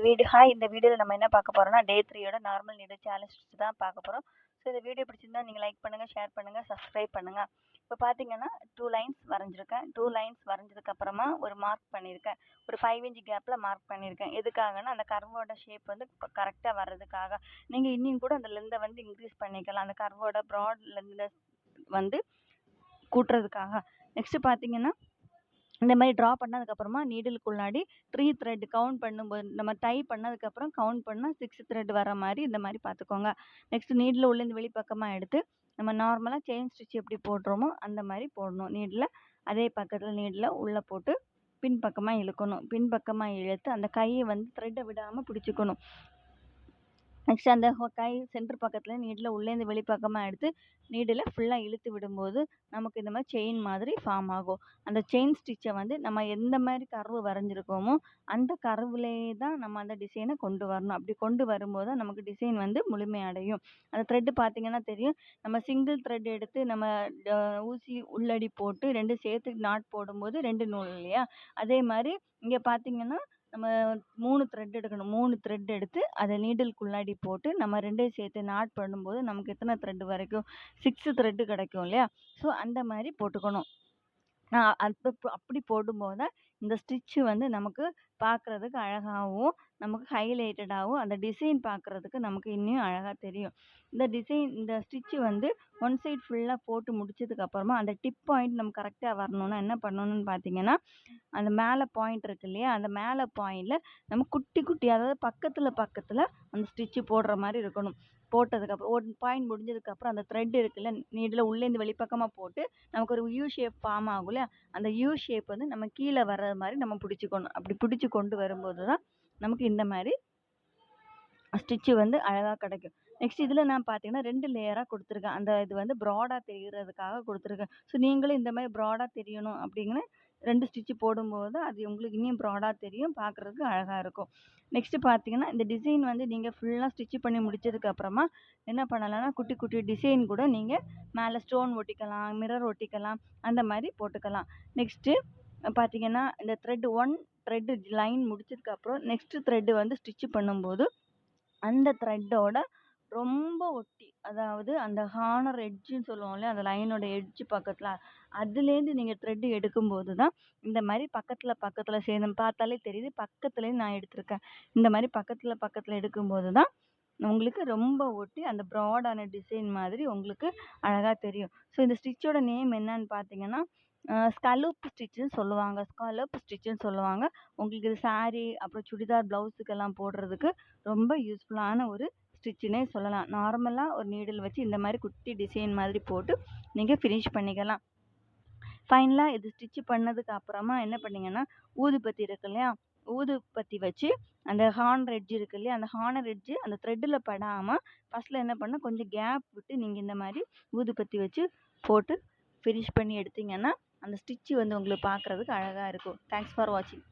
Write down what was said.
இந்த வீடியோவில் நம்ம என்ன பார்க்க போறோம்னா டே 3யோட நார்மல் நீடல் சேலஞ்ச் தான் பார்க்க போறோம். ஸோ இந்த வீடியோ பிடிச்சிருந்தா நீங்கள் லைக் பண்ணுங்கள், ஷேர் பண்ணுங்கள், சப்ஸ்கிரைப் பண்ணுங்கள். இப்போ பார்த்தீங்கன்னா 2 லைன்ஸ் வரைஞ்சிருக்கேன். 2 லைன்ஸ் வரைஞ்சதுக்கப்புறமா ஒரு மார்க் பண்ணியிருக்கேன். ஒரு 5 இன்ச் கேப்பில் மார்க் பண்ணியிருக்கேன். எதுக்காகனா அந்த கர்வோட ஷேப் வந்து கரெக்டாக வர்றதுக்காக. நீங்கள் இன்னும் கூட அந்த லெந்தை வந்து இன்க்ரீஸ் பண்ணிக்கலாம். அந்த கர்வோட ப்ராட் லெந்தை வந்து கூட்டுறதுக்காக. நெக்ஸ்ட் பார்த்தீங்கன்னா இந்த மாதிரி ட்ரா பண்ணதுக்கப்புறமா நீடிலுக்குள்ளாடி 3 த்ரெட் கவுண்ட் பண்ணும்போது நம்ம டை பண்ணதுக்கப்புறம் கவுண்ட் பண்ணால் 6 த்ரெட் வர மாதிரி இந்த மாதிரி பார்த்துக்கோங்க. நெக்ஸ்ட் நீடில் உள்ளேருந்து வெளிப்பக்கமாக எடுத்து நம்ம நார்மலாக செயின் ஸ்டிச் எப்படி போடுறோமோ அந்த மாதிரி போடணும். நீடில் அதே பக்கத்தில் நீடில் உள்ளே போட்டு பின்பக்கமாக இழுக்கணும். பின்பக்கமாக இழுத்து அந்த கையை வந்து த்ரெட்டை விடாமல் பிடிச்சிக்கணும். நெக்ஸ்ட் அந்த கை சென்டர் பக்கத்தில் நீடில் உள்ளேருந்து வெளிப்பக்கமாக எடுத்து நீடில் ஃபுல்லாக இழுத்து விடும்போது நமக்கு இந்த மாதிரி செயின் மாதிரி ஃபார்ம் ஆகும். அந்த செயின் ஸ்டிச்சை வந்து நம்ம எந்த மாதிரி கர்வு வரைஞ்சிருக்கோமோ அந்த கர்வுலேயே தான் நம்ம அந்த டிசைனை கொண்டு வரணும். அப்படி கொண்டு வரும்போது தான் நமக்கு டிசைன் வந்து முழுமையடையும். அந்த த்ரெட்டு பார்த்தீங்கன்னா தெரியும். நம்ம சிங்கிள் த்ரெட் எடுத்து நம்ம ஊசி உள்ளடி போட்டு 2 சேர்த்து நாட் போடும்போது 2 நூல் இல்லையா, அதே மாதிரி இங்கே பார்த்தீங்கன்னா நம்ம 3 த்ரெட் எடுக்கணும். 3 த்ரெட் எடுத்து அதை நீடிலுக்குள்ளாடி போட்டு நம்ம 2 சேர்த்து நாட் பண்ணும்போது நமக்கு எத்தனை த்ரெட் வரைக்கும் 6 த்ரெட்டு கிடைக்கும் இல்லையா. ஸோ அந்த மாதிரி போட்டுக்கணும். அப்படி போடும்போது தான் இந்த ஸ்டிச்சு வந்து நமக்கு பார்க்குறதுக்கு அழகாகவும் நமக்கு ஹைலைட்டடாகவும் அந்த டிசைன் பார்க்குறதுக்கு நமக்கு இன்னும் அழகாக தெரியும். இந்த ஸ்டிச்சு வந்து ஒன் சைட் ஃபுல்லாக போட்டு முடிச்சதுக்கப்புறமா அந்த டிப் பாயிண்ட் நம்ம கரெக்டாக வரணும்னா என்ன பண்ணணும்னு பார்த்தீங்கன்னா, அந்த மேலே பாயிண்ட் இருக்கு இல்லையா, அந்த மேலே பாயிண்டில் நம்ம குட்டி குட்டி அதாவது பக்கத்தில் அந்த ஸ்டிச்சு போடுற மாதிரி இருக்கணும். போட்டதுக்கப்புறம் ஒரு பாயிண்ட் முடிஞ்சதுக்கப்புறம் அந்த த்ரெட் இருக்குல்ல நீடில் உள்ளேருந்து வெளிப்பக்கமாக போட்டு நமக்கு ஒரு யூ ஷேப் ஃபார்ம் ஆகும் இல்லையா, அந்த யூ ஷேப் வந்து நம்ம கீழே வர்ற மாதிரி நம்ம பிடிச்சிக்கணும். அப்படி பிடிச்சி கொண்டு வரும்போது தான் நமக்கு இந்த மாதிரி ஸ்டிச்சு வந்து அழகாக கிடைக்கும். நெக்ஸ்ட் இதில் நான் பார்த்தீங்கன்னா 2 லேயராக கொடுத்துருக்கேன். அந்த இது வந்து ப்ராடாக தெரிகிறதுக்காக கொடுத்துருக்கேன். ஸோ நீங்களும் இந்த மாதிரி ப்ராடாக தெரியணும் அப்படிங்கிற 2 ஸ்டிச்சு போடும்போது அது உங்களுக்கு இன்னும் ப்ராடாக தெரியும், பார்க்குறதுக்கு அழகாக இருக்கும். நெக்ஸ்ட்டு பார்த்தீங்கன்னா இந்த டிசைன் வந்து நீங்கள் ஃபுல்லாக ஸ்டிச்சு பண்ணி முடிச்சதுக்கப்புறமா என்ன பண்ணலாம்னா குட்டி குட்டி டிசைன் கூட நீங்கள் மேலே ஸ்டோன் ஒட்டிக்கலாம், மிரர் ஒட்டிக்கலாம், அந்த மாதிரி போட்டுக்கலாம். நெக்ஸ்ட்டு பார்த்தீங்கன்னா இந்த த்ரெட்டு லைன் முடிச்சதுக்கப்புறம் நெக்ஸ்ட்டு த்ரெட்டு வந்து ஸ்டிச்சு பண்ணும்போது அந்த த்ரெட்டோட ரொம்ப ஒட்டி, அதாவது அந்த ஹார்னர் எட்ஜுன்னு சொல்லுவோம்ல, அந்த லைனோட எட்ஜ் பக்கத்தில் அதுலேருந்து நீங்கள் த்ரெட்டு எடுக்கும்போது தான் இந்த மாதிரி பக்கத்தில் சேர்ந்து பார்த்தாலே தெரியுது. பக்கத்துலேருந்து நான் எடுத்திருக்கேன். இந்த மாதிரி பக்கத்தில் எடுக்கும்போது தான் உங்களுக்கு ரொம்ப ஒட்டி அந்த ப்ராடான டிசைன் மாதிரி உங்களுக்கு அழகாக தெரியும். ஸோ இந்த ஸ்டிச்சோட நேம் என்னன்னு பார்த்தீங்கன்னா ஸ்கலோப் ஸ்டிச்சுன்னு சொல்லுவாங்க. உங்களுக்கு இது சாரீ அப்புறம் சுடிதார் ப்ளவுஸுக்கெல்லாம் போடுறதுக்கு ரொம்ப யூஸ்ஃபுல்லான ஒரு ஸ்டிச்சுன்னே சொல்லலாம். நார்மலாக ஒரு நீடில் வச்சு இந்த மாதிரி குட்டி டிசைன் மாதிரி போட்டு நீங்கள் ஃபினிஷ் பண்ணிக்கலாம். ஃபைனலாக இது ஸ்டிச்சு பண்ணதுக்கு அப்புறமா என்ன பண்ணீங்கன்னா ஊதுபத்தி இருக்கு இல்லையா, ஊதுபத்தி வச்சு அந்த ஹார்னர் எட்ஜ் இருக்கு இல்லையா, அந்த ஹார்னர் எட்ஜு அந்த த்ரெட்டில் படாமல் ஃபஸ்ட்டில் என்ன பண்ணால் கொஞ்சம் கேப் விட்டு நீங்கள் இந்த மாதிரி ஊதுபத்தி வச்சு போட்டு ஃபினிஷ் பண்ணி எடுத்தீங்கன்னா அந்த ஸ்டிச்சு வந்து உங்களுக்கு பார்க்குறதுக்கு அழகாக இருக்கும். தேங்க்ஸ் ஃபார் வாட்சிங்.